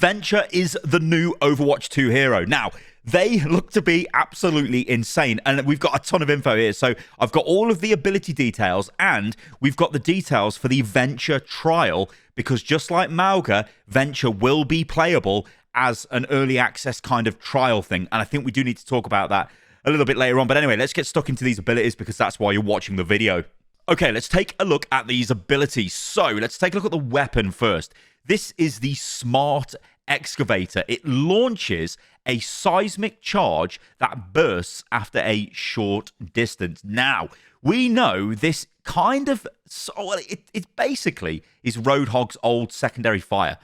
Venture is the new Overwatch 2 hero. Now, they look to be absolutely insane, and we've got a ton of info here. So I've got all of the ability details, and we've got the details for the Venture trial, because just like Mauga, Venture will be playable as an early access kind of trial thing, and I think we do need to talk about that a little bit later on. But anyway, let's get stuck into these abilities, because that's why you're watching the video. Okay, let's take a look at these abilities. So let's take a look at the weapon first. This is the Smart Excavator. It launches a seismic charge that bursts after a short distance. Now, we know this kind of... it basically is Roadhog's old secondary fire.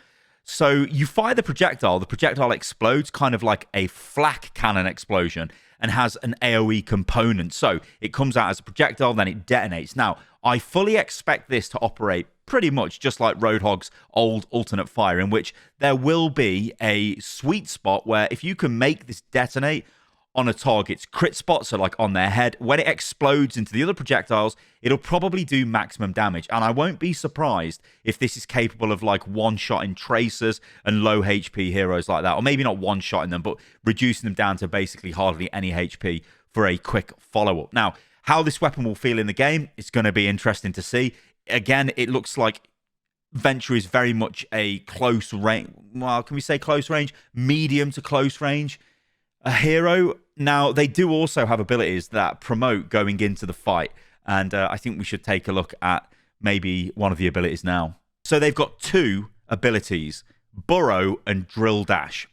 So you fire the projectile explodes kind of like a flak cannon explosion and has an AoE component. So it comes out as a projectile, then it detonates. Now, I fully expect this to operate pretty much just like Roadhog's old alternate fire, in which there will be a sweet spot where if you can make this detonate on a target's crit spot, so like on their head, when it explodes into the other projectiles, it'll probably do maximum damage. And I won't be surprised if this is capable of like one-shotting tracers and low HP heroes like that. Or maybe not one-shotting them, but reducing them down to basically hardly any HP for a quick follow-up. Now, how this weapon will feel in the game, it's going to be interesting to see. Again, it looks like Venture is very much a close range. Well, can we say close range? Medium to close range. A hero. Now, they do also have abilities that promote going into the fight, and I think we should take a look at maybe one of the abilities now. So they've got two abilities, Burrow and Drill Dash.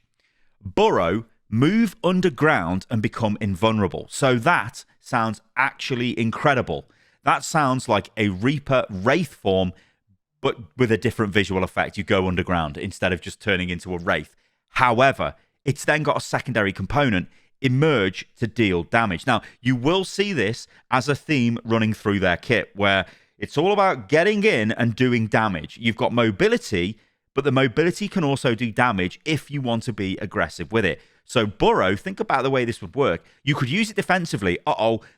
Burrow, move underground and become invulnerable. So that sounds actually incredible. That sounds like a Reaper Wraith form, but with a different visual effect. You go underground instead of just turning into a Wraith. However, it's then got a secondary component, Emerge, to deal damage. Now, you will see this as a theme running through their kit, where it's all about getting in and doing damage. You've got mobility, but the mobility can also do damage if you want to be aggressive with it. So Burrow, think about the way this would work. You could use it defensively.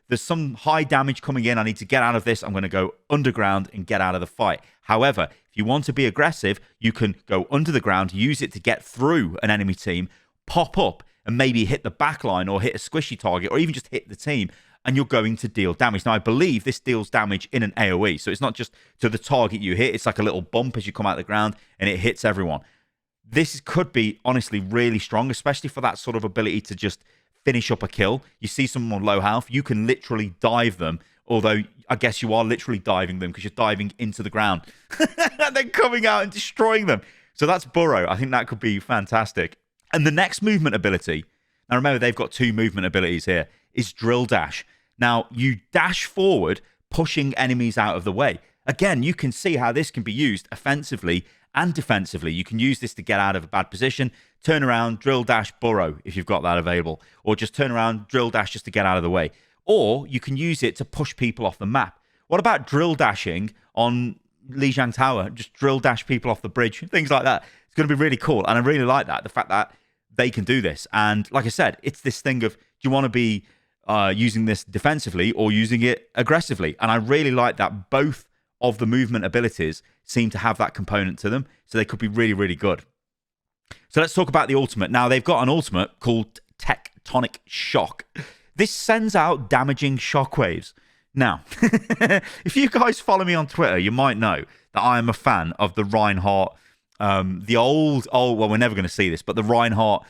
There's some high damage coming in. I need to get out of this. I'm going to go underground and get out of the fight. However, if you want to be aggressive, you can go under the ground, use it to get through an enemy team, pop up and maybe hit the back line or hit a squishy target or even just hit the team, and you're going to deal damage. Now, I believe this deals damage in an AoE, so it's not just to the target you hit. It's like a little bump as you come out of the ground, and it hits everyone. This could be, honestly, really strong, especially for that sort of ability to just finish up a kill. You see someone on low health, you can literally dive them, although I guess you are literally diving them because you're diving into the ground and then coming out and destroying them. So that's Burrow. I think that could be fantastic. And the next movement ability, now remember, they've got two movement abilities here, is Drill Dash. Now, you dash forward, pushing enemies out of the way. Again, you can see how this can be used offensively and defensively. You can use this to get out of a bad position, turn around, Drill Dash, Burrow, if you've got that available, or just turn around, Drill Dash just to get out of the way. Or you can use it to push people off the map. What about Drill Dashing on Lijiang Tower? Just Drill Dash people off the bridge, things like that. It's going to be really cool, and I really like that, the fact that they can do this. And like I said, it's this thing of, do you want to be using this defensively or using it aggressively? And I really like that both of the movement abilities seem to have that component to them, so they could be really, really good. So let's talk about the ultimate. Now, they've got an ultimate called Tectonic Shock. This sends out damaging shockwaves. Now, if you guys follow me on Twitter, you might know that I am a fan of the Reinhardt, the old, well, we're never going to see this, but the Reinhardt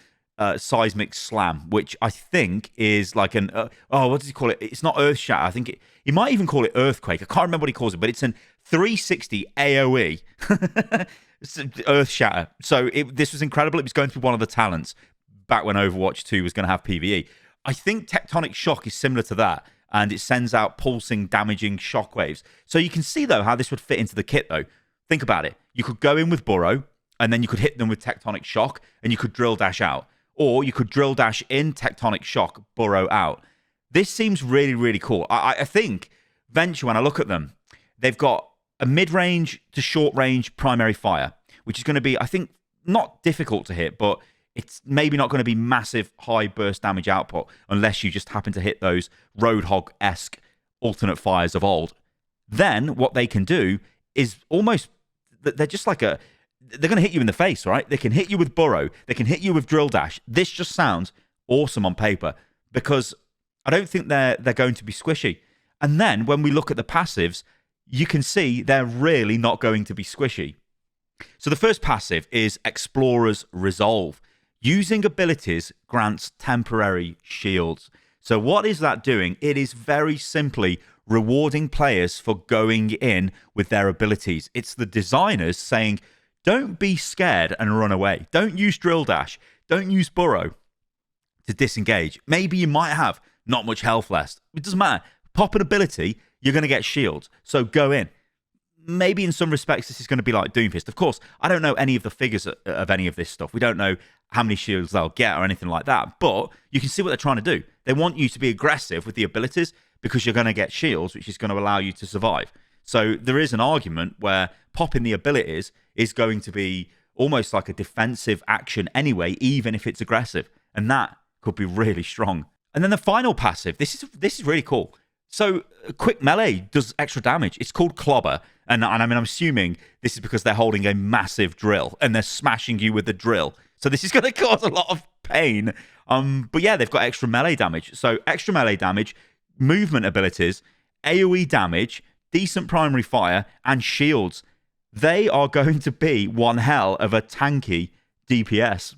seismic slam, which I think is like an, what does he call it? It's not Earth Shatter. I think he might even call it Earthquake. I can't remember what he calls it, but it's an 360 AoE. It's Earth Shatter. So this was incredible. It was going to be one of the talents back when Overwatch 2 was going to have PvE. I think Tectonic Shock is similar to that, and it sends out pulsing, damaging shockwaves. So you can see, though, how this would fit into the kit, though. Think about it. You could go in with Burrow, and then you could hit them with Tectonic Shock, and you could Drill Dash out. Or you could Drill Dash in, Tectonic Shock, Burrow out. This seems really, really cool. I think Venture, when I look at them, they've got a mid-range to short-range primary fire, which is going to be, I think, not difficult to hit, but it's maybe not going to be massive high burst damage output unless you just happen to hit those Roadhog-esque alternate fires of old. Then what they can do is almost, they're just like they're going to hit you in the face, right? They can hit you with Burrow. They can hit you with Drill Dash. This just sounds awesome on paper because I don't think they're going to be squishy. And then when we look at the passives, you can see they're really not going to be squishy. So the first passive is Explorer's Resolve. Using abilities grants temporary shields. So what is that doing? It is very simply rewarding players for going in with their abilities. It's the designers saying, don't be scared and run away. Don't use Drill Dash. Don't use Burrow to disengage. Maybe you might have not much health left. It doesn't matter. Pop an ability, you're going to get shields. So go in. Maybe in some respects, this is going to be like Doomfist. Of course, I don't know any of the figures of any of this stuff. We don't know how many shields they'll get or anything like that. But you can see what they're trying to do. They want you to be aggressive with the abilities because you're going to get shields, which is going to allow you to survive. So there is an argument where popping the abilities is going to be almost like a defensive action anyway, even if it's aggressive. And that could be really strong. And then the final passive, this is really cool. So quick melee does extra damage. It's called Clobber. And I mean, I'm assuming this is because they're holding a massive drill and they're smashing you with the drill. So this is going to cause a lot of pain. But yeah, they've got extra melee damage. So extra melee damage, movement abilities, AoE damage, decent primary fire, and shields. They are going to be one hell of a tanky DPS.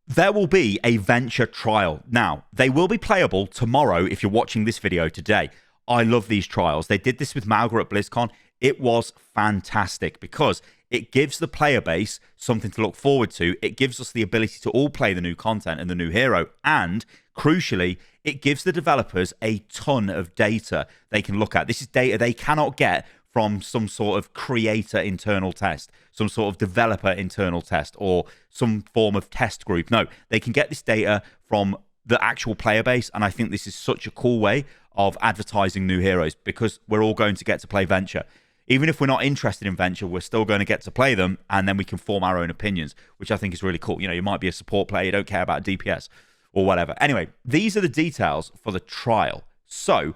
There will be a Venture trial. Now, they will be playable tomorrow if you're watching this video today. I love these trials. They did this with Malga at BlizzCon. It was fantastic because it gives the player base something to look forward to. It gives us the ability to all play the new content and the new hero. And crucially, it gives the developers a ton of data they can look at. This is data they cannot get from some sort of creator internal test, some sort of developer internal test, or some form of test group. No, they can get this data from the actual player base, and I think this is such a cool way of advertising new heroes because we're all going to get to play Venture. Even if we're not interested in Venture, we're still going to get to play them, and then we can form our own opinions, which I think is really cool. You know, you might be a support player, you don't care about DPS or whatever. Anyway, these are the details for the trial. So,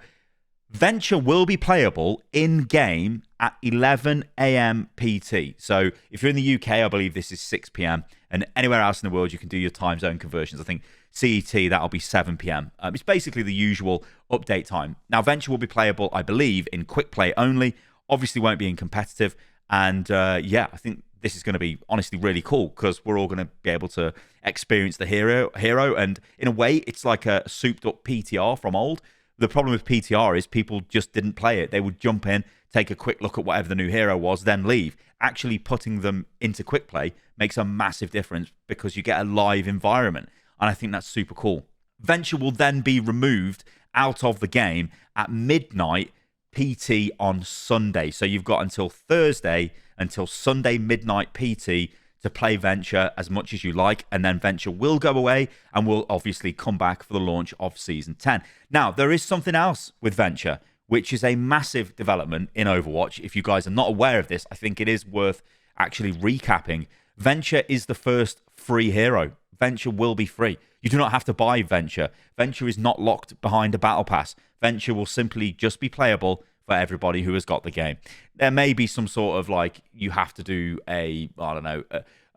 Venture will be playable in-game at 11 a.m. PT. So if you're in the UK, I believe this is 6 p.m. And anywhere else in the world, you can do your time zone conversions. I think CET, that'll be 7 p.m. It's basically the usual update time. Now, Venture will be playable, I believe, in quick play only. Obviously won't be in competitive. And yeah, I think this is going to be honestly really cool because we're all going to be able to experience the hero. And in a way, it's like a souped up PTR from old. The problem with PTR is people just didn't play it. They would jump in, take a quick look at whatever the new hero was, then leave. Actually putting them into quick play makes a massive difference because you get a live environment. And I think that's super cool. Venture will then be removed out of the game at midnight PT on Sunday. So you've got until Thursday, until Sunday midnight PT to play Venture as much as you like, and then Venture will go away and will obviously come back for the launch of Season 10. Now, there is something else with Venture, which is a massive development in Overwatch. If you guys are not aware of this, I think it is worth actually recapping. Venture is the first free hero. Venture will be free. You do not have to buy Venture. Venture is not locked behind a battle pass. Venture will simply just be playable for everybody who has got the game. There may be some sort of like you have to do a I don't know.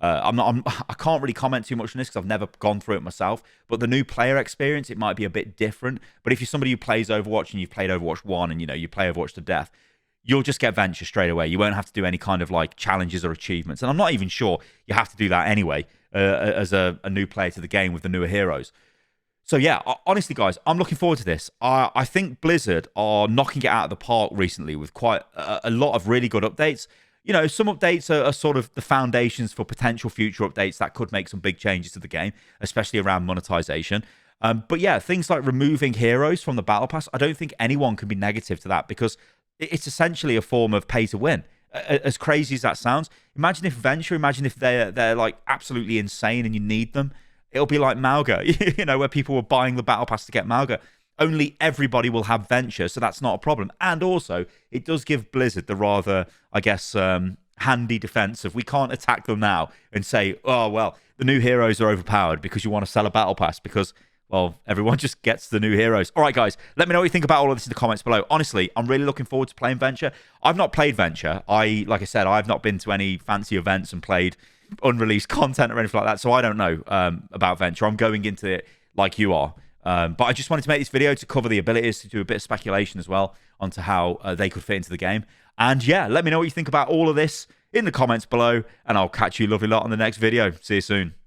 I can't really comment too much on this because I've never gone through it myself. But the new player experience, it might be a bit different. But if you're somebody who plays Overwatch and you've played Overwatch 1 and you play Overwatch to death, you'll just get Venture straight away. You won't have to do any kind of like challenges or achievements. And I'm not even sure you have to do that anyway as a new player to the game with the newer heroes. So yeah, honestly, guys, I'm looking forward to this. I think Blizzard are knocking it out of the park recently with quite a lot of really good updates. You know, some updates are sort of the foundations for potential future updates that could make some big changes to the game, especially around monetization. But yeah, things like removing heroes from the Battle Pass, I don't think anyone can be negative to that because it's essentially a form of pay to win. As crazy as that sounds, imagine if they're like absolutely insane and you need them. It'll be like Malga, you know, where people were buying the Battle Pass to get Malga. Only everybody will have Venture, so that's not a problem. And also, it does give Blizzard the rather, I guess, handy defense of we can't attack them now and say, oh, well, the new heroes are overpowered because you want to sell a Battle Pass because, well, everyone just gets the new heroes. All right, guys, let me know what you think about all of this in the comments below. Honestly, I'm really looking forward to playing Venture. I've not played Venture. Like I said, I've not been to any fancy events and played unreleased content or anything like that, so I don't know about Venture. I'm going into it like you are. But I just wanted to make this video to cover the abilities, to do a bit of speculation as well onto how they could fit into the game. And yeah, let me know what you think about all of this in the comments below, and I'll catch you lovely lot on the next video. See you soon.